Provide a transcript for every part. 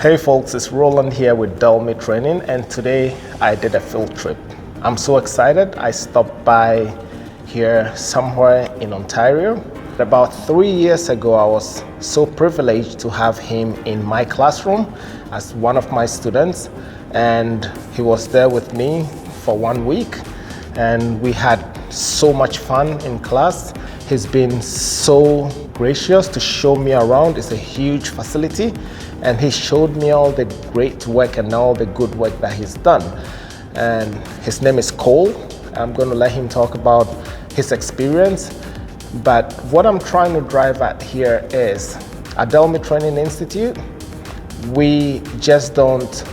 Hey folks, it's Roland here with Delmi Training, and today I did a field trip. I'm so excited. I stopped by here somewhere in Ontario. About 3 years ago, I was so privileged to have him in my classroom as one of my students, and he was there with me for 1 week, and we had so much fun in class. He's been so gracious to show me around. It's a huge facility, and he showed me all the great work and all the good work that he's done. And his name is Cole. I'm going to let him talk about his experience. But what I'm trying to drive at here is, at Delmi Training Institute, we just don't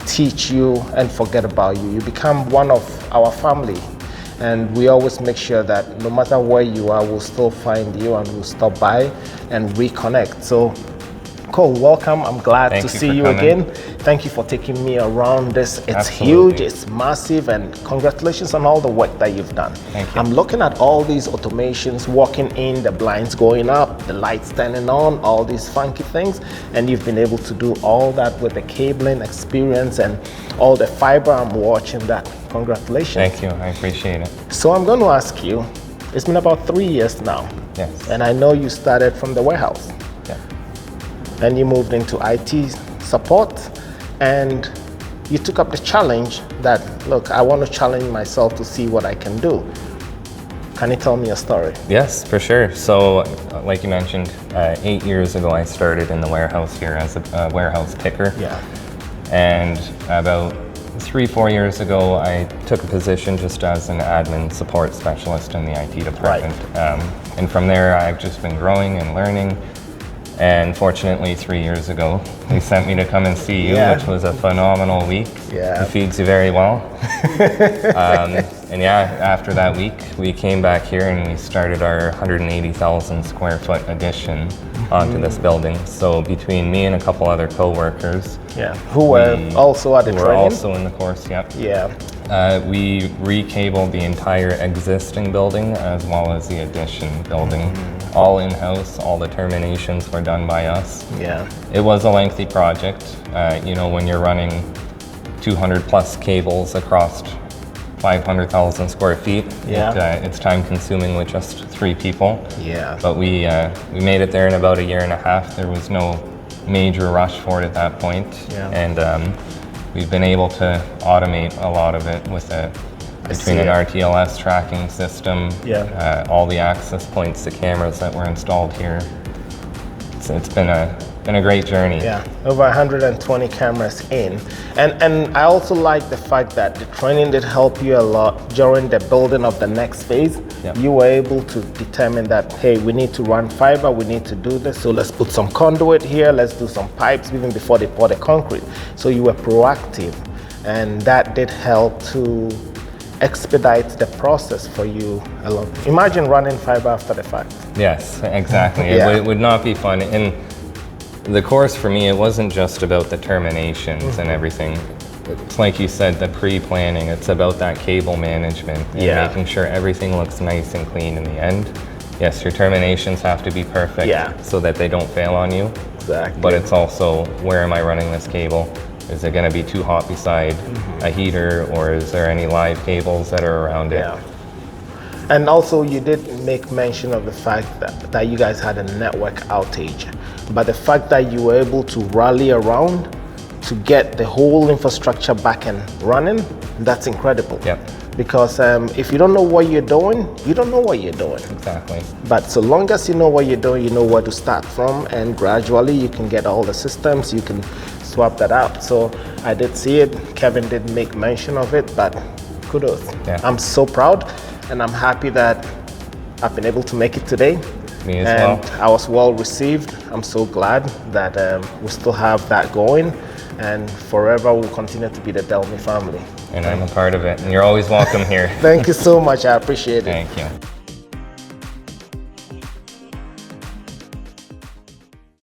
teach you and forget about you. You become one of our family. And we always make sure that no matter where you are, we'll still find you and we'll stop by and reconnect. So, Cole, welcome. I'm glad to see you again. Thank you for taking me around this. It's huge, it's massive, and congratulations on all the work that you've done. Thank you. I'm looking at all these automations, walking in, the blinds going up, the lights turning on, all these funky things, and you've been able to do all that with the cabling experience and all the fiber. I'm watching that. Congratulations. Thank you, I appreciate it. So I'm going to ask you, it's been about 3 years now. Yes. And I know you started from the warehouse. Yeah. And you moved into IT support, and you took up the challenge that, look, I want to challenge myself to see what I can do. Can you tell me a story? Yes, for sure. So, like you mentioned, 8 years ago I started in the warehouse here as a warehouse picker. Yeah. And about 3-4 years ago, I took a position just as an admin support specialist in the IT department. Right. And from there, I've just been growing and learning. And fortunately, 3 years ago, they sent me to come and see you, which was a phenomenal week. Yeah. It feeds you very well. And yeah, after that week, we came back here and we started our 180,000 square foot addition onto this building. So between me and a couple other co-workers, who were also at the training? Who were also in the course, yep. Yeah. We re-cabled the entire existing building as well as the addition building. All in-house, all the terminations were done by us. Yeah. It was a lengthy project. You know, when you're running 200 plus cables across 500,000 square feet, it's time consuming with just 3 people. Yeah. But we made it there in about 1.5 years. There was no major rush for it at that point. Yeah. And we've been able to automate a lot of it with between an RTLS tracking system, all the access points to cameras that were installed here. It's been a great journey. Yeah, over 120 cameras in. And I also like the fact that the training did help you a lot during the building of the next phase. Yep. You were able to determine that, hey, we need to run fiber, we need to do this, so let's put some conduit here, let's do some pipes even before they pour the concrete. So you were proactive, and that did help to expedite the process for you a lot. Imagine running fiber after the fact. Yes, exactly. It would not be fun. And the course for me, it wasn't just about the terminations and everything. It's like you said, the pre-planning. It's about that cable management and making sure everything looks nice and clean in the end. Yes, your terminations have to be perfect so that they don't fail on you. Exactly. But it's also, where am I running this cable? Is it going to be too hot beside a heater, or is there any live cables that are around it? Yeah. And also, you did make mention of the fact that you guys had a network outage, but the fact that you were able to rally around to get the whole infrastructure back and running, that's incredible. Yep. Because if you don't know what you're doing, you don't know what you're doing. Exactly. But so long as you know what you're doing, you know where to start from, and gradually you can get all the systems, you can swap that out. So I did see it, Kevin did make mention of it, but kudos. Yeah. I'm so proud, and I'm happy that I've been able to make it today. Me as well. And I was well received. I'm so glad that we still have that going, and forever we'll continue to be the Delmi family. And I'm a part of it, and you're always welcome here. Thank you so much, I appreciate it. Thank you.